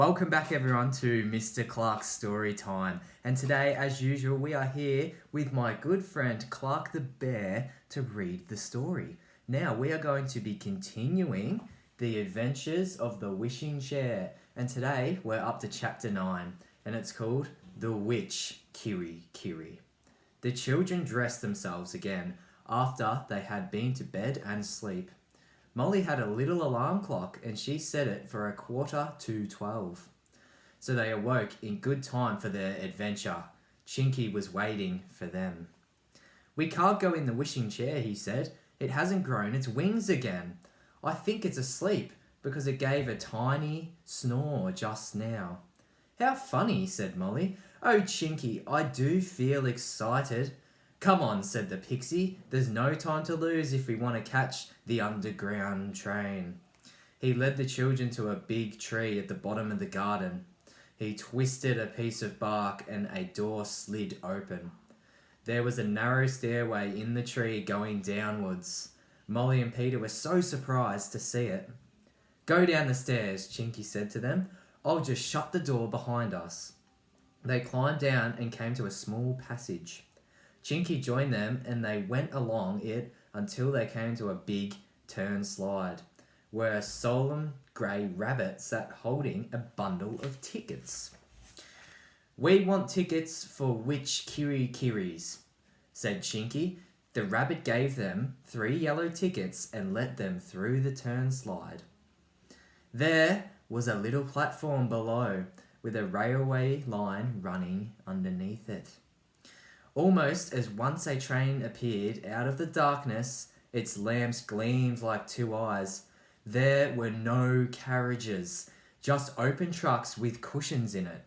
Welcome back everyone to Mr. Clark's Story Time. And today, as usual, we are here with my good friend Clark the Bear to read the story. Now, we are going to be continuing the adventures of the Wishing Chair. And today, we're up to chapter 9, and it's called The Witch Kiri Kiri. The children dressed themselves again after they had been to bed and sleep. Molly had a little alarm clock and she set it for 11:45. So they awoke in good time for their adventure. Chinky was waiting for them. "We can't go in the wishing chair," he said. "It hasn't grown its wings again. I think it's asleep because it gave a tiny snore just now." "How funny," said Molly. "Oh, Chinky, I do feel excited." "Come on," said the pixie. "There's no time to lose if we want to catch the underground train." He led the children to a big tree at the bottom of the garden. He twisted a piece of bark and a door slid open. There was a narrow stairway in the tree going downwards. Molly and Peter were so surprised to see it. "Go down the stairs," Chinky said to them. "I'll just shut the door behind us." They climbed down and came to a small passage. Chinky joined them and they went along it until they came to a big turn slide, where a solemn grey rabbit sat holding a bundle of tickets. "We want tickets for Witch Kiri Kiris," said Chinky. The rabbit gave them 3 yellow tickets and let them through the turn slide. There was a little platform below with a railway line running underneath it. Almost as once a train appeared out of the darkness, its lamps gleamed like 2 eyes. There were no carriages, just open trucks with cushions in it.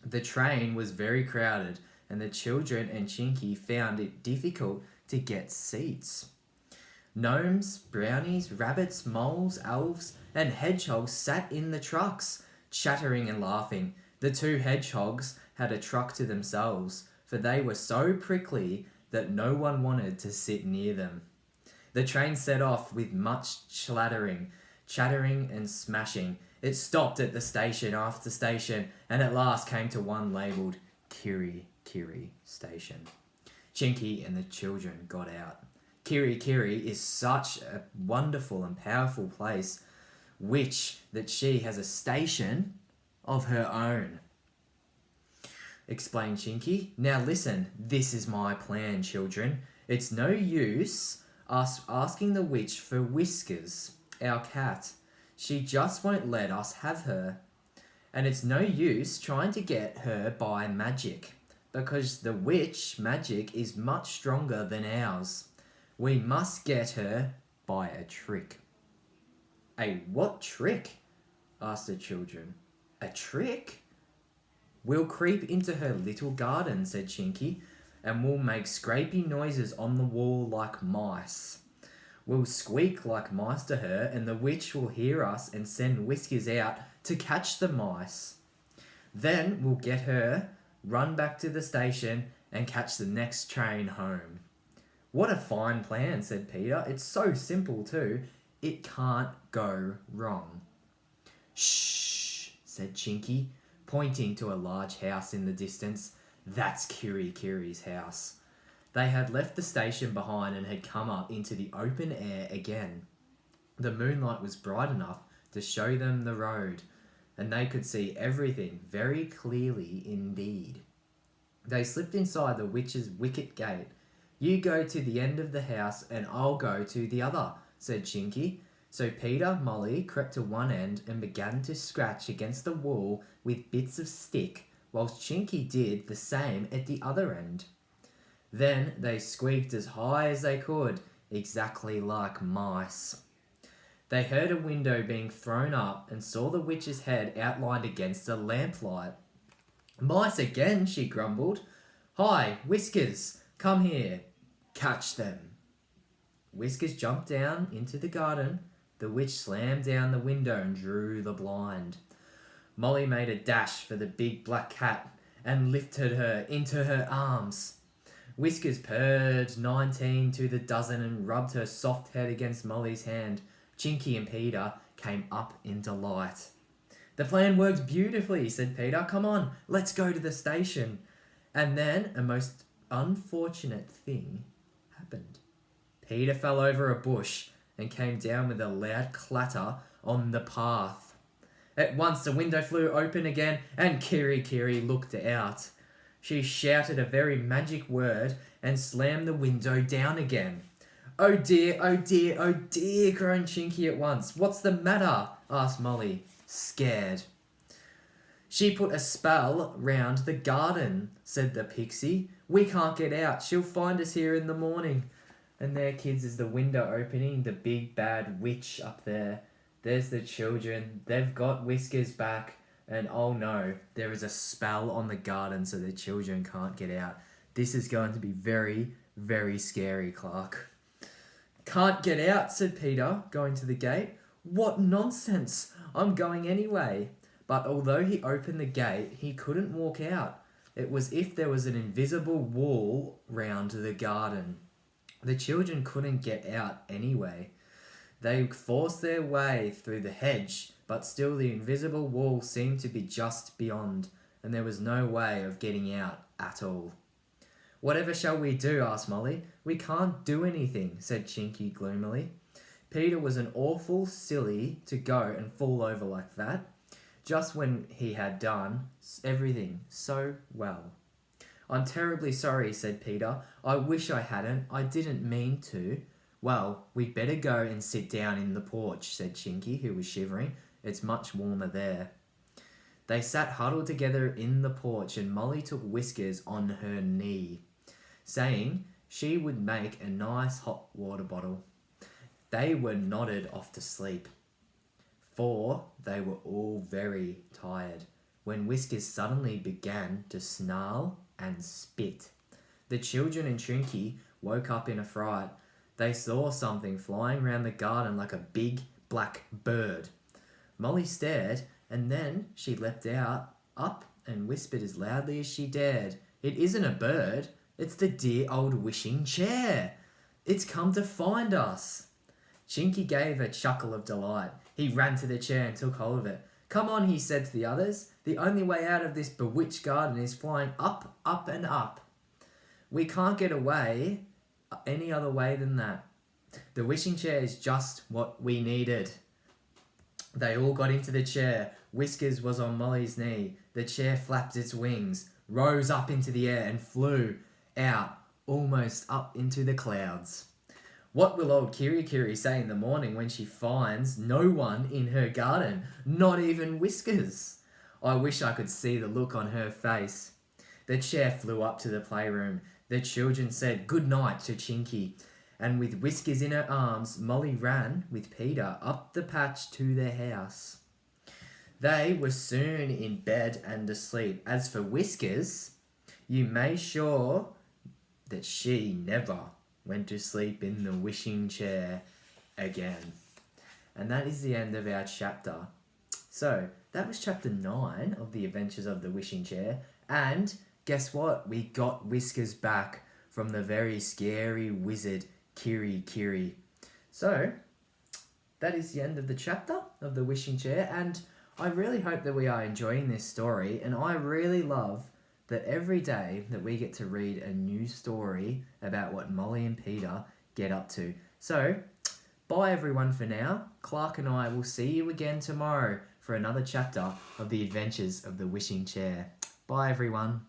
The train was very crowded, and the children and Chinky found it difficult to get seats. Gnomes, brownies, rabbits, moles, elves, and hedgehogs sat in the trucks, chattering and laughing. The 2 hedgehogs had a truck to themselves, for they were so prickly that no one wanted to sit near them. The train set off with much chattering and smashing. It stopped at the station after station and at last came to one labelled Kiri Kiri Station. Chinky and the children got out. Kiri Kiri is such a wonderful and powerful place, that she has a station of her own, explained Chinky. "Now listen, this is my plan, children. It's no use us asking the witch for Whiskers, our cat. She just won't let us have her. And it's no use trying to get her by magic, because the witch magic is much stronger than ours. We must get her by a trick." "A what trick?" asked the children. "A trick? We'll creep into her little garden," said Chinky, "and we'll make scrapey noises on the wall like mice. We'll squeak like mice to her, and the witch will hear us and send Whiskers out to catch the mice. Then we'll get her, run back to the station, and catch the next train home." "What a fine plan," said Peter. "It's so simple too. It can't go wrong." "Shh," said Chinky, pointing to a large house in the distance. "That's Kiri Kiri's house." They had left the station behind and had come up into the open air again. The moonlight was bright enough to show them the road, and they could see everything very clearly indeed. They slipped inside the witch's wicket gate. "You go to the end of the house and I'll go to the other," said Chinky. So Peter, Molly crept to one end and began to scratch against the wall with bits of stick, whilst Chinky did the same at the other end. Then they squeaked as high as they could, exactly like mice. They heard a window being thrown up and saw the witch's head outlined against the lamplight. "Mice again," she grumbled. "Hi, Whiskers, come here. Catch them." Whiskers jumped down into the garden. The witch slammed down the window and drew the blind. Molly made a dash for the big black cat and lifted her into her arms. Whiskers purred 19 to the dozen and rubbed her soft head against Molly's hand. Chinky and Peter came up in delight. The plan works beautifully, said Peter. Come on, let's go to the station. And then a most unfortunate thing happened. Peter fell over a bush and came down with a loud clatter on the path. At once the window flew open again and Kiri looked out. She shouted a very magic word and slammed the window down again. Oh dear, oh dear, oh dear, groaned Chinky at once. What's the matter? Asked Molly, scared. She put a spell round the garden, said the pixie. We can't get out. She'll find us here in the morning. And there, kids, is the window opening, the big bad witch up there. There's the children. They've got Whiskers back. And oh no, there is a spell on the garden so the children can't get out. This is going to be very, very scary, Clark. Can't get out, said Peter, going to the gate. What nonsense! I'm going anyway. But although he opened the gate, he couldn't walk out. It was as if there was an invisible wall round the garden. The children couldn't get out anyway. They forced their way through the hedge, but still the invisible wall seemed to be just beyond, and there was no way of getting out at all. Whatever shall we do? Asked Molly. We can't do anything, said Chinky gloomily. Peter was an awful silly to go and fall over like that, just when he had done everything so well. I'm terribly sorry, said Peter. I wish I hadn't. I didn't mean to. Well, we'd better go and sit down in the porch, said Chinky, who was shivering. It's much warmer there. They sat huddled together in the porch and Molly took Whiskers on her knee, saying she would make a nice hot water bottle. They were nodded off to sleep, for they were all very tired, when Whiskers suddenly began to snarl and spit. The children and Trinky woke up in a fright. They saw something flying round the garden like a big black bird. Molly stared, and then she leapt up and whispered as loudly as she dared, It isn't a bird, it's the dear old wishing chair. It's come to find us. Chinky gave a chuckle of delight. He ran to the chair and took hold of it. Come on, he said to the others. The only way out of this bewitched garden is flying up, up and up. We can't get away any other way than that. The wishing chair is just what we needed. They all got into the chair. Whiskers was on Molly's knee. The chair flapped its wings, rose up into the air and flew out, almost up into the clouds. What will old Kiri say in the morning when she finds no one in her garden, not even Whiskers? I wish I could see the look on her face. The chair flew up to the playroom. The children said good night to Chinky, and with Whiskers in her arms, Molly ran with Peter up the patch to their house. They were soon in bed and asleep. As for Whiskers, you may sure that she never went to sleep in the wishing chair again. And that is the end of our chapter. So, that was chapter 9 of The Adventures of the Wishing Chair. And guess what? We got Whiskers back from the very scary wizard Kiri. So, that is the end of the chapter of the Wishing Chair. And I really hope that we are enjoying this story. And I really love that every day that we get to read a new story about what Molly and Peter get up to. So, bye everyone for now. Clark and I will see you again tomorrow for another chapter of The Adventures of the Wishing Chair. Bye everyone.